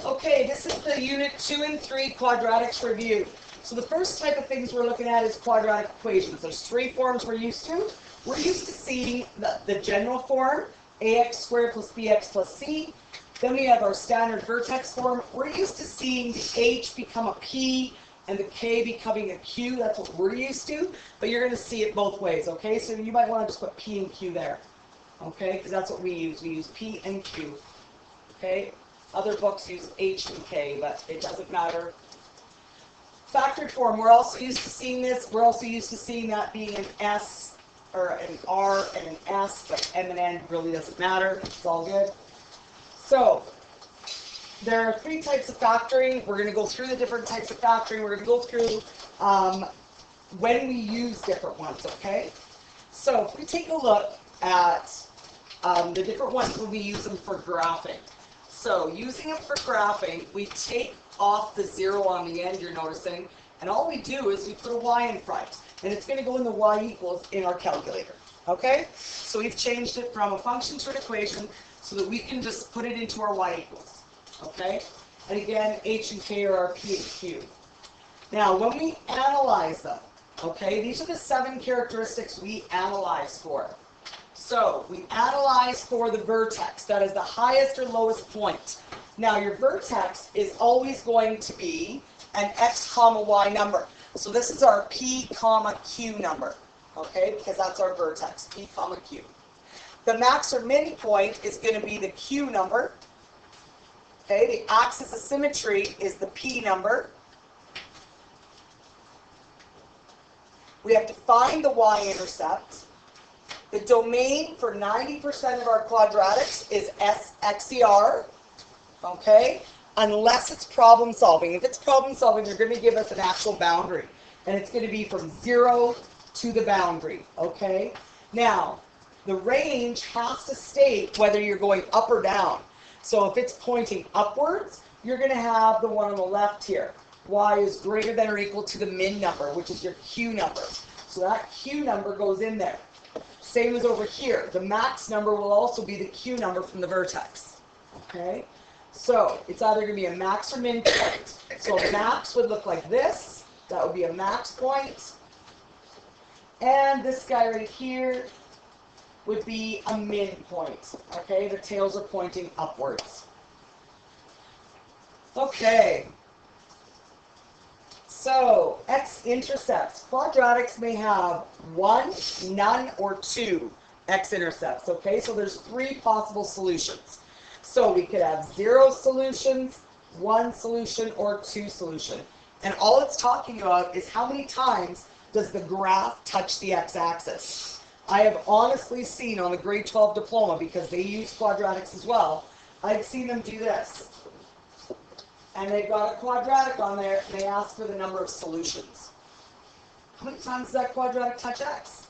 Okay, this is the Unit 2 and 3 Quadratics review. So the first type of things we're looking at is quadratic equations. There's three forms we're used to. We're used to seeing the general form, ax squared plus bx plus c. Then we have our standard vertex form. We're used to seeing the h become a p and the k becoming a q. That's what we're used to. But you're going to see it both ways, okay? So you might want to just put p and q there, okay? Because that's what we use. We use p and q, okay? Other books use H and K, but it doesn't matter. Factored form, we're also used to seeing this. We're also used to seeing that being an S or an R and an S, but M and N really doesn't matter. It's all good. So there are three types of factoring. We're going to go through the different types of factoring. We're going to go through when we use different ones, okay? So if we take a look at the different ones when we use them for graphing. So using them for graphing, we take off the 0 on the end, you're noticing, and all we do is we put a y in front, and it's going to go in the y equals in our calculator, okay? So we've changed it from a function to an equation so that we can just put it into our y equals, okay? And again, h and k are our p and q. Now, when we analyze them, okay, these are the 7 characteristics we analyze for. So we analyze for the vertex, that is the highest or lowest point. Now your vertex is always going to be an x comma y number. So this is our p comma q number, okay, because that's our vertex, p comma q. The max or min point is going to be the q number. Okay, the axis of symmetry is the p number. We have to find the y-intercept. The domain for 90% of our quadratics is SXER, okay? Unless it's problem solving. If it's problem solving, they're going to give us an actual boundary. And it's going to be from 0 to the boundary, okay? Now, the range has to state whether you're going up or down. So if it's pointing upwards, you're going to have the one on the left here. Y is greater than or equal to the min number, which is your Q number. So that Q number goes in there. Same as over here. The max number will also be the Q number from the vertex. Okay? So it's either going to be a max or min point. So max would look like this. That would be a max point. And this guy right here would be a min point. Okay? The tails are pointing upwards. Okay. So, x-intercepts. Quadratics may have 1, none, or 2 x-intercepts, okay? So there's 3 possible solutions. So we could have 0 solutions, 1 solution, or 2 solution. And all it's talking about is how many times does the graph touch the x-axis. I have honestly seen on the grade 12 diploma, because they use quadratics as well, I've seen them do this. And they've got a quadratic on there, and they ask for the number of solutions. How many times does that quadratic touch x?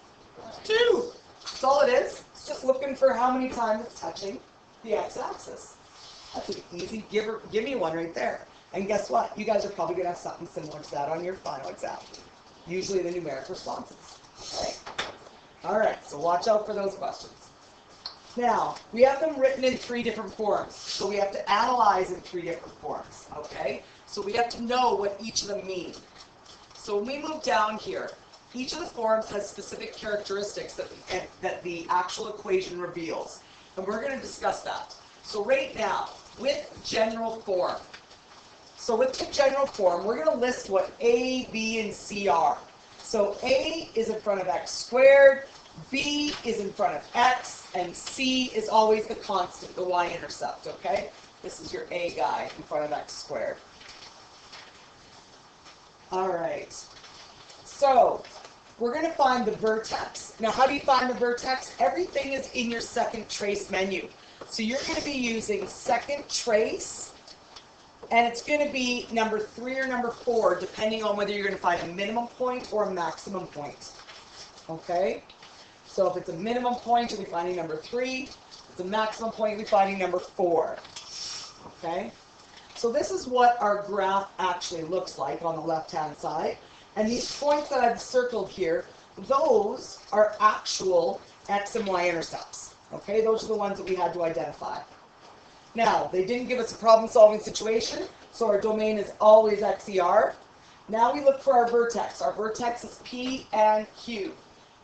2. That's all it is. It's just looking for how many times it's touching the x-axis. That's an easy give me one right there. And guess what? You guys are probably going to have something similar to that on your final exam. Usually the numeric responses. Okay? All right, so watch out for those questions. Now, we have them written in 3 different forms, so we have to analyze in 3 different forms, okay? So we have to know what each of them mean. So when we move down here, each of the forms has specific characteristics that the actual equation reveals, and we're going to discuss that. So right now, with general form, we're going to list what A, B, and C are. So A is in front of x squared, B is in front of x, and C is always the constant, the y-intercept, okay? This is your A guy in front of x squared. All right. So we're going to find the vertex. Now, how do you find the vertex? Everything is in your second trace menu. So you're going to be using second trace, and it's going to be number 3 or number 4, depending on whether you're going to find a minimum point or a maximum point, okay? So if it's a minimum point, you'll be finding number 3. If it's a maximum point, you'll be finding number 4. Okay? So this is what our graph actually looks like on the left-hand side. And these points that I've circled here, those are actual x and y intercepts. Okay? Those are the ones that we had to identify. Now, they didn't give us a problem-solving situation, so our domain is always XER. Now we look for our vertex. Our vertex is P and Q,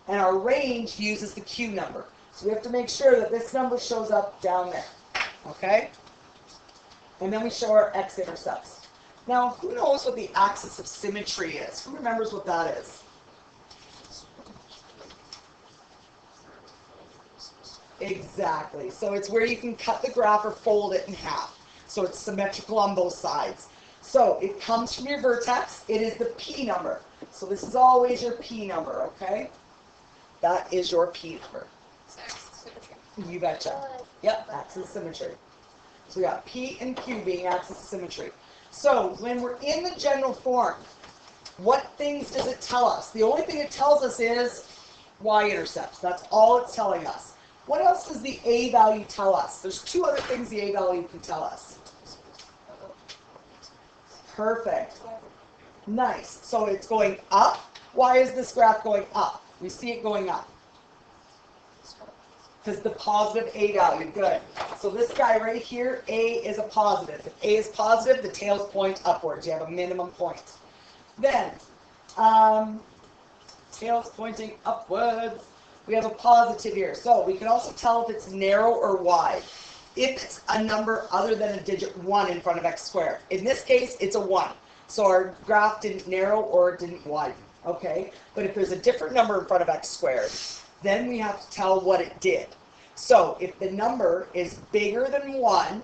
and our range uses the Q number. So we have to make sure that this number shows up down there, okay? And then we show our x-intercepts. Now, who knows what the axis of symmetry is? Who remembers what that is? Exactly. So it's where you can cut the graph or fold it in half. So it's symmetrical on both sides. So it comes from your vertex. It is the P number. So this is always your P number, okay? That is your P number. You betcha. Yep, axis of symmetry. So we got P and Q being axis of symmetry. So when we're in the general form, what things does it tell us? The only thing it tells us is y-intercepts. That's all it's telling us. What else does the A value tell us? There's two other things the A value can tell us. Perfect. Nice. So it's going up. Why is this graph going up? We see it going up. Because the positive A value. Good. So this guy right here, A is a positive. If A is positive, the tails point upwards. You have a minimum point. Then, tails pointing upwards. We have a positive here. So we can also tell if it's narrow or wide. If it's a number other than a digit 1 in front of x squared. In this case, it's a 1. So our graph didn't narrow or it didn't widen. Okay? But if there's a different number in front of x squared, then we have to tell what it did. So if the number is bigger than 1,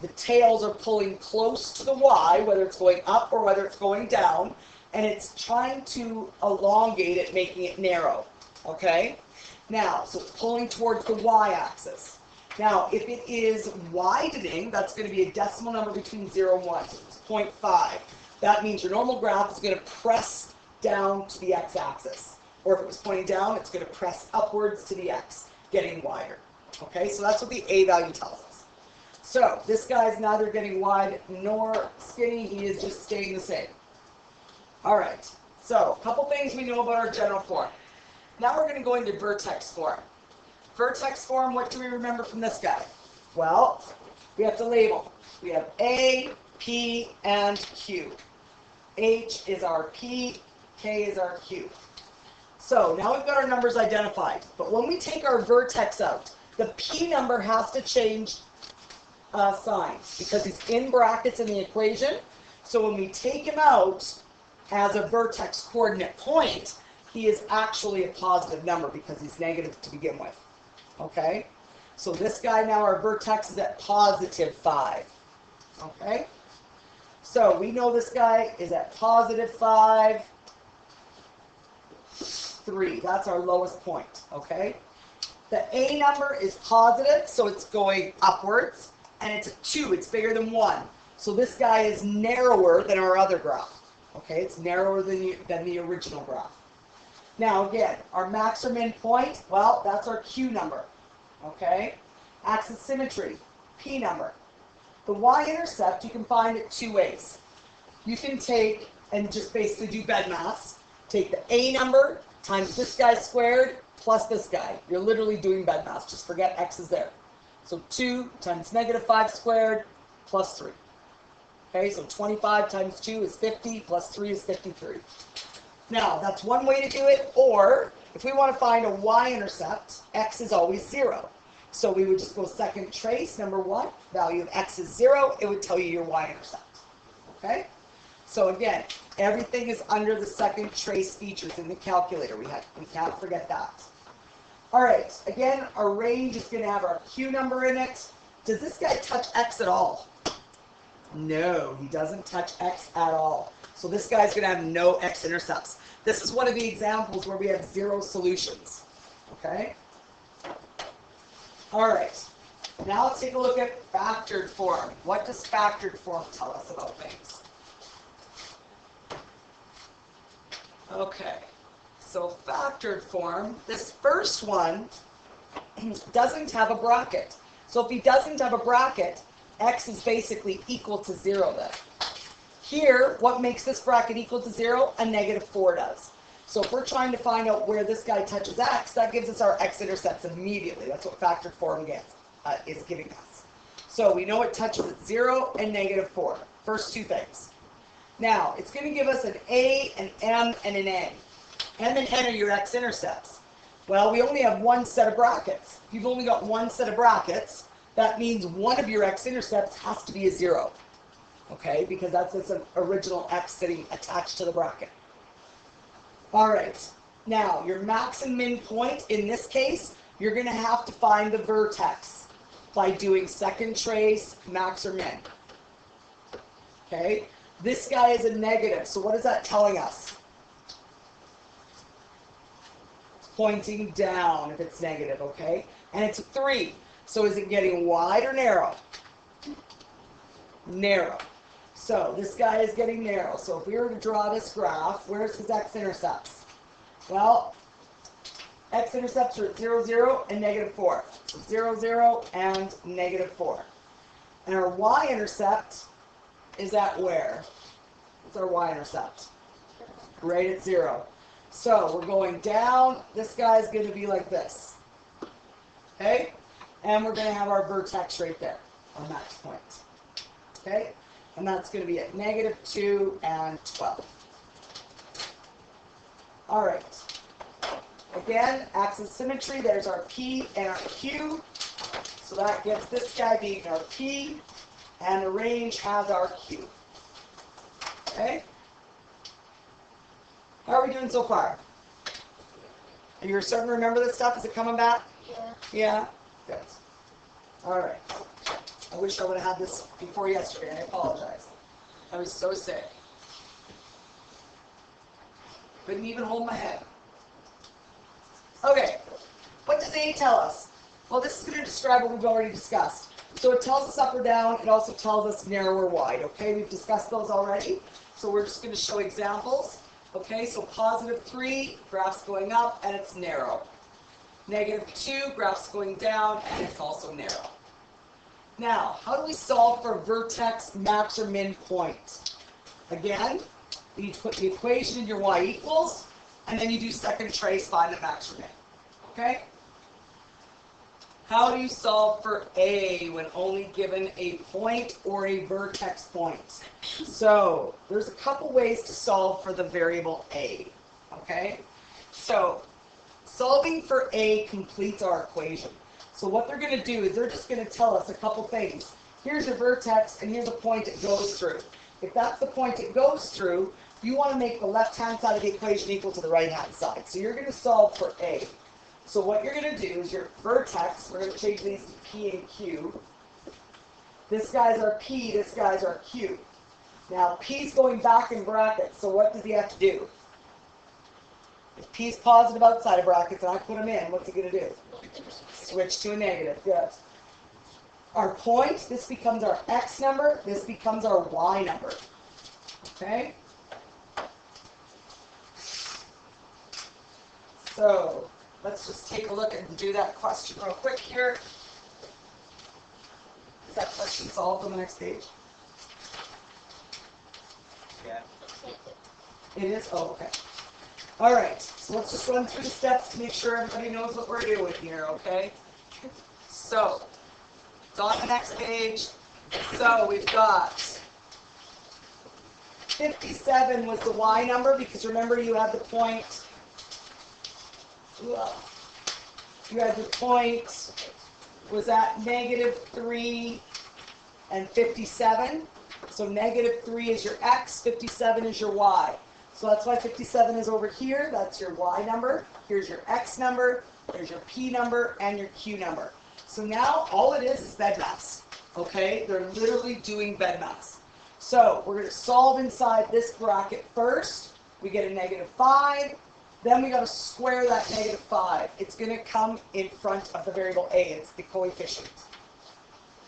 the tails are pulling close to the y, whether it's going up or whether it's going down, and it's trying to elongate it, making it narrow. Okay? Now, so it's pulling towards the y-axis. Now, if it is widening, that's going to be a decimal number between 0 and 1. So it's 0.5. That means your normal graph is going to press down to the x-axis. Or if it was pointing down, it's going to press upwards to the x, getting wider. Okay, so that's what the A value tells us. So this guy is neither getting wide nor skinny. He is just staying the same. All right, so a couple things we know about our general form. Now we're going to go into vertex form. Vertex form, what do we remember from this guy? Well, we have to label. We have A, P, and Q. H is our P, K is our Q. So now we've got our numbers identified. But when we take our vertex out, the P number has to change signs because he's in brackets in the equation. So when we take him out as a vertex coordinate point, he is actually a positive number because he's negative to begin with. Okay? So this guy now, our vertex is at positive 5. Okay? So we know this guy is at positive 5, 3. That's our lowest point. Okay? The A number is positive, so it's going upwards, and it's a 2. It's bigger than 1. So this guy is narrower than our other graph. Okay? It's narrower than the original graph. Now again, our max or min point, well, that's our Q number. Okay? Axis symmetry, P number. The y-intercept you can find it two ways. You can take and just basically do bed maths. Take the A number times this guy squared plus this guy. You're literally doing bed maths. Just forget x is there. So 2 times negative 5 squared plus 3. Okay, so 25 times 2 is 50 plus 3 is 53. Now, that's one way to do it, or if we want to find a y-intercept, x is always 0. So we would just go second trace, number 1, value of x is 0, it would tell you your y-intercept. Okay? So again, everything is under the second trace features in the calculator. We can't forget that. All right, again, our range is going to have our Q number in it. Does this guy touch x at all? No, he doesn't touch x at all. So this guy's going to have no x-intercepts. This is one of the examples where we have 0 solutions. Okay? All right. Now let's take a look at factored form. What does factored form tell us about things? Okay. So factored form, this first one doesn't have a bracket. So if he doesn't have a bracket, x is basically equal to 0 then. Here, what makes this bracket equal to 0? A negative 4 does. So if we're trying to find out where this guy touches x, that gives us our x-intercepts immediately. That's what factored form is giving us. So we know it touches at 0 and -4. First two things. Now, it's going to give us an A, an M, and an N. M and N are your x-intercepts. Well, we only have one set of brackets. If you've only got one set of brackets, that means one of your x-intercepts has to be a 0. Okay, because that's its original x sitting attached to the bracket. All right, now your max and min point, in this case, you're going to have to find the vertex by doing second trace, max or min. Okay, this guy is a negative, so what is that telling us? It's pointing down if it's negative, okay? And it's a 3, so is it getting wide or narrow? Narrow. So this guy is getting narrow. So if we were to draw this graph, where's his x-intercepts? Well, x-intercepts are at 0, 0, and -4. 0, 0, and -4. And our y-intercept is at where? What's our y-intercept? Right at 0. So we're going down. This guy's going to be like this. Okay? And we're going to have our vertex right there, our max point. Okay? And that's going to be at -2 and 12. All right. Again, axis symmetry, there's our P and our Q. So that gets this guy being our P, and the range has our Q. Okay? How are we doing so far? Are you starting to remember this stuff? Is it coming back? Yeah. Yeah? Good. All right. I wish I would have had this before yesterday. I apologize. I was so sick. Couldn't even hold my head. Okay. What does A tell us? Well, this is going to describe what we've already discussed. So it tells us up or down. It also tells us narrow or wide. Okay, we've discussed those already. So we're just going to show examples. Okay, so +3, graph's going up, and it's narrow. -2, graph's going down, and it's also narrow. Now, how do we solve for vertex, max, or min point? Again, you put the equation in your y equals, and then you do second trace, find the max or min. Okay? How do you solve for A when only given a point or a vertex point? So, there's a couple ways to solve for the variable A. Okay? So, solving for A completes our equation. So what they're going to do is they're just going to tell us a couple things. Here's your vertex, and here's a point it goes through. If that's the point it goes through, you want to make the left-hand side of the equation equal to the right-hand side. So you're going to solve for A. So what you're going to do is your vertex, we're going to change these to P and Q. This guy's our P, this guy's our Q. Now, P's going back in brackets, so what does he have to do? If P's positive outside of brackets and I put him in, what's he going to do? Switch to a negative. Good. Our point, this becomes our X number, this becomes our Y number. Okay? So, let's just take a look and do that question real quick here. Is that question solved on the next page? Yeah. It is? Oh, okay. All right, so let's just run through the steps to make sure everybody knows what we're doing here, okay? So, it's on the next page. So, we've got 57 was the Y number, because remember you had the point. You had the point was at -3 and 57. So -3 is your X, 57 is your Y. So that's why 57 is over here. That's your Y number. Here's your X number. There's your P number and your Q number. So now all it is bed mass. Okay? They're literally doing bed mass. So we're going to solve inside this bracket first. We get a -5. Then we got to square that -5. It's going to come in front of the variable A. It's the coefficient.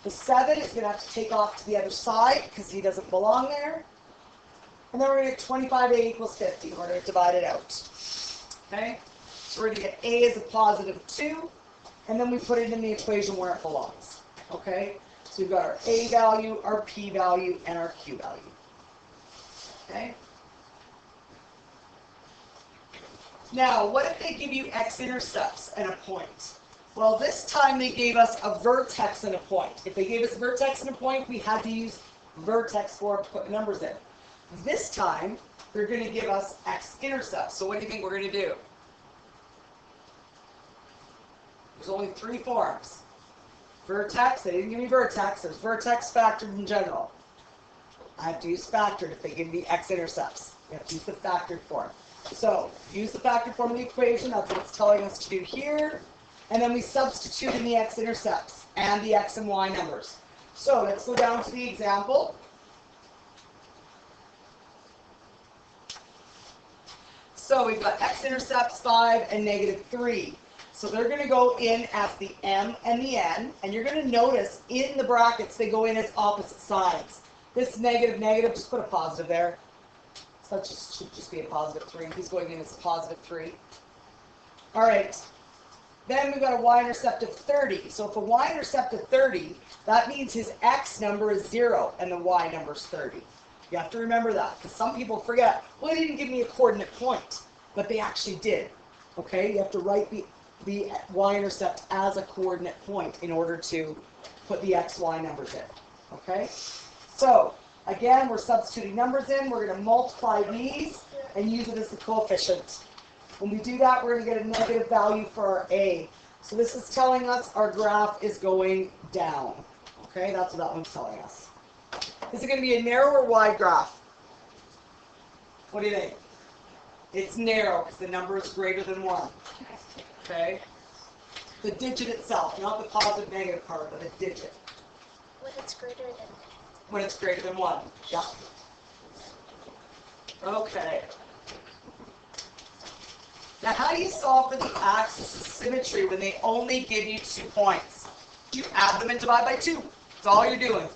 The 7 is going to have to take off to the other side because he doesn't belong there. And then we're going to get 25A equals 50. We're going to divide it out. Okay? So we're going to get A is a +2. And then we put it in the equation where it belongs. Okay? So we've got our A value, our P value, and our Q value. Okay? Now, what if they give you x-intercepts and a point? Well, this time they gave us a vertex and a point. If they gave us a vertex and a point, we had to use vertex form to put the numbers in. This time, they're going to give us x-intercepts. So what do you think we're going to do? There's only 3 forms. Vertex, they didn't give me vertex. There's vertex, factored, in general. I have to use factored if they give me x-intercepts. You have to use the factored form. So, use the factored form of the equation. That's what it's telling us to do here. And then we substitute in the x-intercepts and the x and y numbers. So, let's go down to the example. So, we've got x-intercepts 5 and negative 3. So they're going to go in as the m and the n, and you're going to notice in the brackets they go in as opposite sides. This negative, negative, just put a positive there. So that should just be a positive 3. He's going in as a positive 3. All right. Then we've got a y-intercept of 30. So if a y-intercept of 30, that means his x number is 0 and the y number is 30. You have to remember that, because some people forget, well, they didn't give me a coordinate point, but they actually did. Okay, you have to write the y-intercept as a coordinate point in order to put the x, y numbers in. Okay? So, again, we're substituting numbers in. We're going to multiply these and use it as the coefficient. When we do that, we're going to get a negative value for our a. So this is telling us our graph is going down. Okay? That's what that one's telling us. Is it going to be a narrow or wide graph? What do you think? It's narrow because the number is greater than 1. Okay? The digit itself, not the positive negative part, but the digit. When it's greater than 1. When it's greater than 1. Yeah. Okay. Now, how do you solve for the axis of symmetry when they only give you 2 points? You add them and divide by 2. That's all you're doing.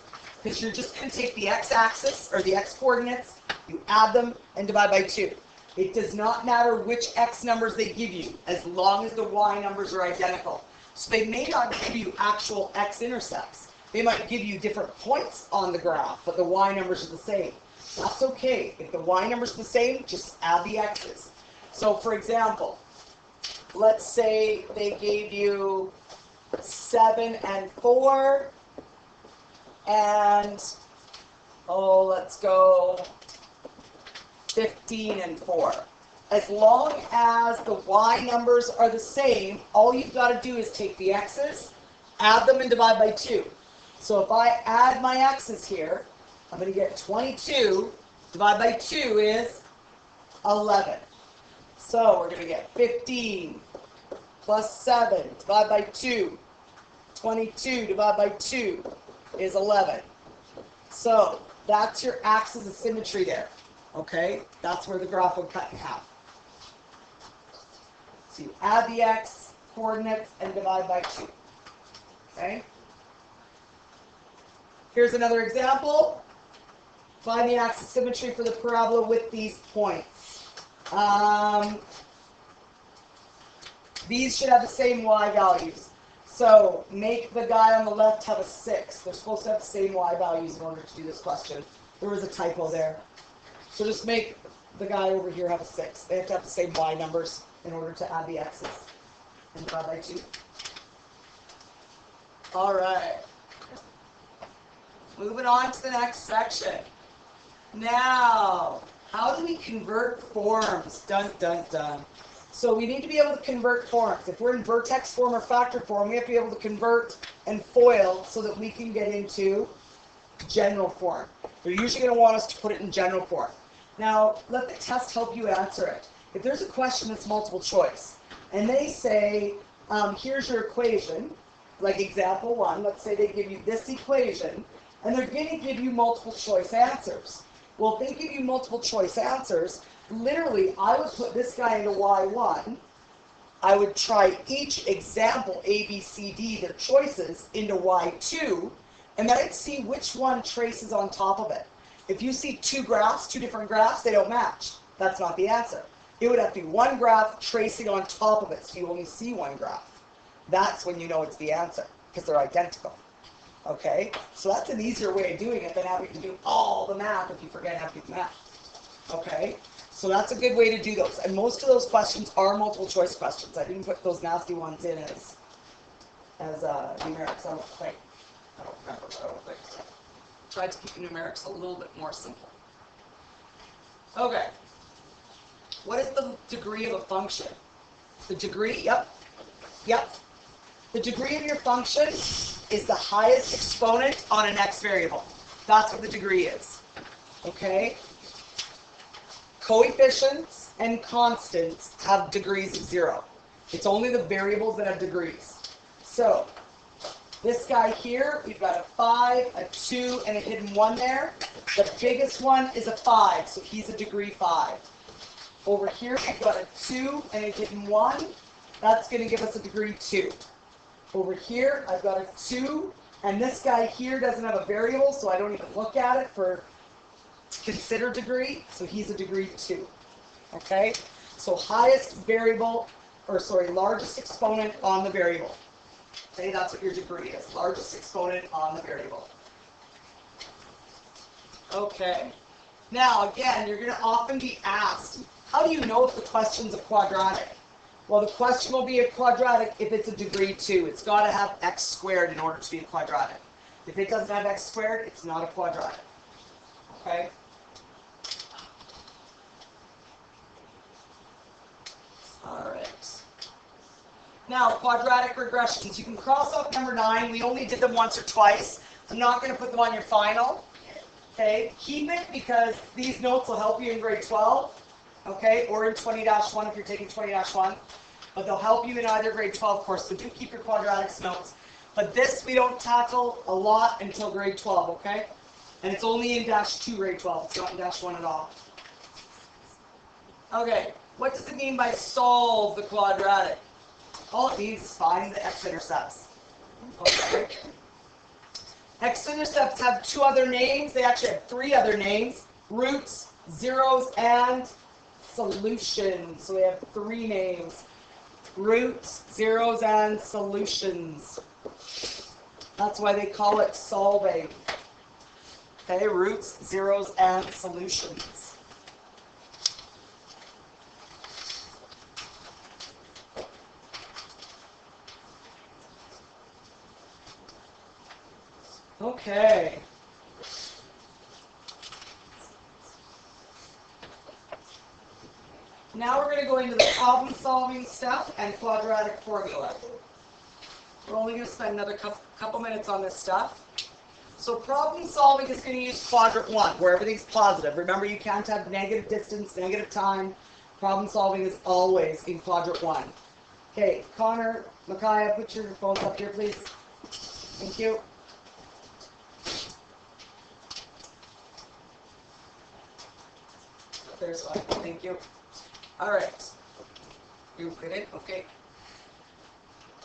Because you're just going to take the x-axis, or the x-coordinates, you add them and divide by 2. It does not matter which x numbers they give you, as long as the y numbers are identical. So they may not give you actual x-intercepts. They might give you different points on the graph, but the y numbers are the same. That's okay. If the y numbers are the same, just add the x's. So for example, let's say they gave you 7 and 4, and, let's go 15 and 4. As long as the y numbers are the same, all you've got to do is take the x's, add them and divide by 2. So if I add my x's here, I'm going to get 22, divided by 2 is 11. So we're going to get 15 plus 7 divided by 2. 22 divided by 2 is 11. So that's your axis of symmetry there. Okay? That's where the graph will cut in half. So you add the x coordinates and divide by 2. Okay? Here's another example. Find the axis of symmetry for the parabola with these points. These should have the same y values. So make the guy on the left have a 6. They're supposed to have the same y values in order to do this question. There was a typo there. So just make the guy over here have a 6. They have to have the same y numbers in order to add the x's and divide by 2. All right. Moving on to the next section. Now, how do we convert forms? Dun, dun, dun. So we need to be able to convert forms. If we're in vertex form or factor form, we have to be able to convert and FOIL so that we can get into general form. They're usually going to want us to put it in general form. Now, let the test help you answer it. If there's a question that's multiple choice, and they say, here's your equation, like example 1, let's say they give you this equation, and they're going to give you multiple choice answers. Well, if they give you multiple choice answers, literally, I would put this guy into Y1. I would try each example, A, B, C, D, their choices, into Y2, and then I'd see which one traces on top of it. If you see 2 graphs, 2 different graphs, they don't match. That's not the answer. It would have to be 1 graph tracing on top of it, so you only see 1 graph. That's when you know it's the answer, because they're identical. Okay? So that's an easier way of doing it than having to do all the math if you forget how to do math. Okay? So that's a good way to do those. And most of those questions are multiple choice questions. I didn't put those nasty ones in as as numerics. I don't remember, but I don't think so. Tried to keep numerics a little bit more simple. Okay. What is the degree of a function? The degree, yep. The degree of your function is the highest exponent on an x variable. That's what the degree is. Okay? Coefficients and constants have degrees of 0. It's only the variables that have degrees. So, this guy here, we've got a 5, a 2, and a hidden 1 there. The biggest one is a 5, so he's a degree 5. Over here, we've got a 2 and a hidden 1. That's going to give us a degree 2. Over here, I've got a 2, and this guy here doesn't have a variable, so I don't even look at it to consider degree, so he's a degree 2. Okay? So largest exponent on the variable. Okay, that's what your degree is. Largest exponent on the variable. Okay. Now, again, you're going to often be asked, how do you know if the question's a quadratic? Well, the question will be a quadratic if it's a degree 2. It's got to have x squared in order to be a quadratic. If it doesn't have x squared, it's not a quadratic. Okay? All right. Now, quadratic regressions. You can cross off number 9. We only did them once or twice. I'm not going to put them on your final. Okay? Keep it because these notes will help you in grade 12. Okay? Or in 20-1 if you're taking 20-1. But they'll help you in either grade 12 course. So do keep your quadratics notes. But this we don't tackle a lot until grade 12. Okay? And it's only in -2 grade 12. It's not in -1 at all. Okay. What does it mean by solve the quadratic? All it means is find the x-intercepts. Okay. X-intercepts have 2 other names. They actually have 3 other names. Roots, zeros, and solutions. So we have 3 names. Roots, zeros, and solutions. That's why they call it solving. Okay, roots, zeros, and solutions. Okay. Now we're going to go into the problem-solving stuff and quadratic formula. We're only going to spend another couple minutes on this stuff. So problem-solving is going to use quadrant 1, where everything's positive. Remember, you can't have negative distance, negative time. Problem-solving is always in quadrant 1. Okay, Connor, Micaiah, put your phones up here, please. Thank you. There's one. Thank you. All right. You get it? Okay.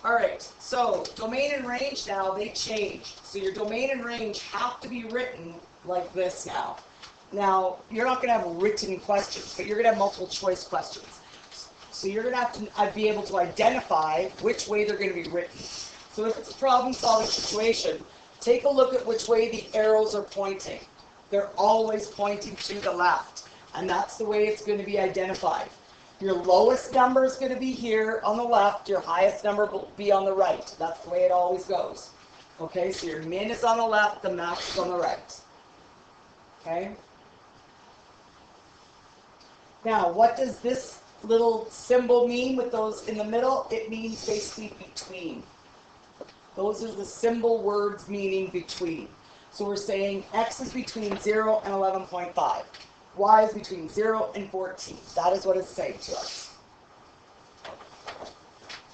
All right. So domain and range now, they changed. So your domain and range have to be written like this now. Now, you're not going to have written questions, but you're going to have multiple choice questions. So you're going to have to be able to identify which way they're going to be written. So if it's a problem-solving situation, take a look at which way the arrows are pointing. They're always pointing to the left. And that's the way it's going to be identified. Your lowest number is going to be here on the left. Your highest number will be on the right. That's the way it always goes. Okay, so your min is on the left, the max is on the right. Okay? Now, what does this little symbol mean with those in the middle? It means basically between. Those are the symbol words meaning between. So we're saying x is between 0 and 11.5. Y is between 0 and 14. That is what it's saying to us.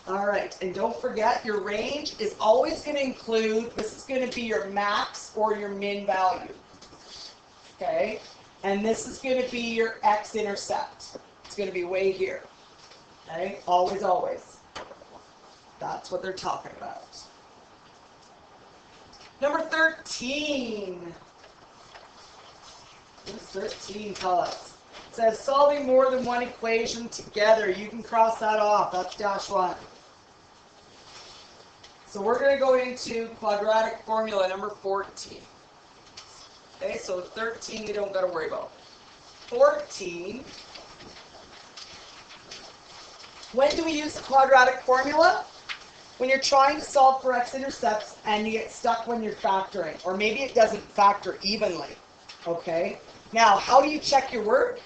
All right, and don't forget, your range is always going to include, this is going to be your max or your min value. Okay? And this is going to be your x-intercept. It's going to be way here. Okay? Always, always. That's what they're talking about. Number 13. What does 13 tell us? It says solving more than one equation together. You can cross that off. That's -1. So we're going to go into quadratic formula number 14. Okay, so 13 we don't got to worry about. 14. When do we use the quadratic formula? when you're trying to solve for x-intercepts and you get stuck when you're factoring, or maybe it doesn't factor evenly, okay? Now, how do you check your work?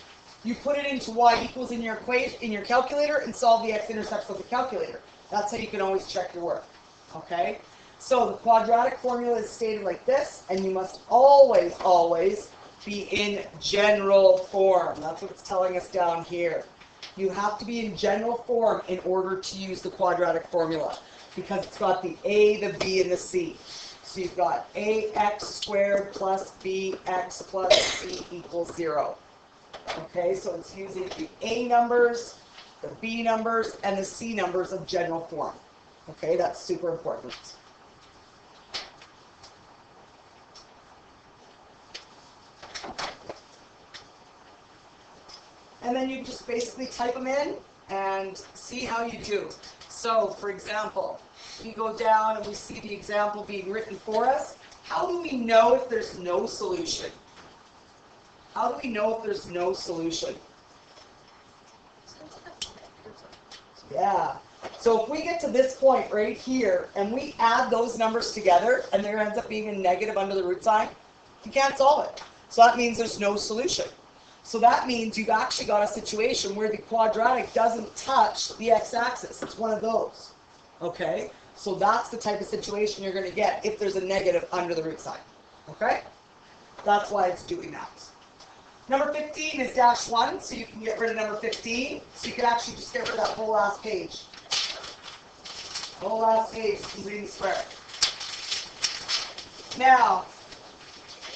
You put it into y equals in your equation, in your calculator, and solve the x-intercepts with the calculator. That's how you can always check your work, okay? So the quadratic formula is stated like this, and you must always, always be in general form. That's what it's telling us down here. You have to be in general form in order to use the quadratic formula, because it's got the a, the b, and the c. So you've got ax squared plus bx plus c equals 0. Okay, so it's using the a numbers, the b numbers, and the c numbers of general form. Okay, that's super important. And then you just basically type them in and see how you do. So, for example, we go down and we see the example being written for us. How do we know if there's no solution? How do we know if there's no solution? Yeah. So if we get to this point right here and we add those numbers together and there ends up being a negative under the root sign, you can't solve it. So that means there's no solution. So that means you've actually got a situation where the quadratic doesn't touch the x-axis. It's one of those. Okay? So that's the type of situation you're going to get if there's a negative under the root sign. Okay? That's why it's doing that. Number 15 is -1, so you can get rid of number 15. So you can actually just get rid of that whole last page. Whole last page, completing square. Now,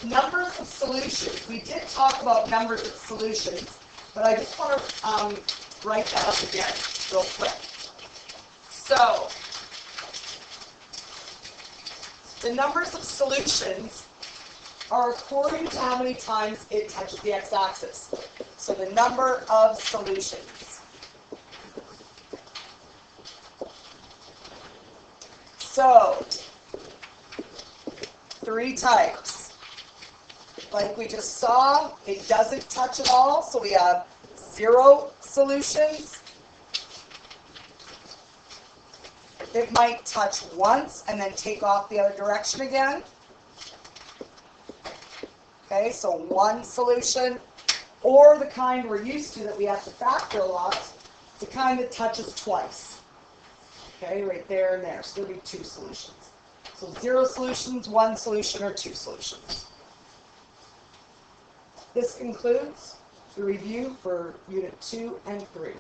numbers of solutions. We did talk about numbers of solutions, but I just want to write that up again real quick. So, the numbers of solutions are according to how many times it touches the x-axis. So the number of solutions. So, 3 types. Like we just saw, it doesn't touch at all, so we have 0 solutions. It might touch once and then take off the other direction again. Okay, so 1 solution, or the kind we're used to that we have to factor a lot, the kind that touches twice. Okay, right there and there, so there'll be 2 solutions. So 0 solutions, 1 solution, or 2 solutions. This concludes the review for Unit 2 and 3.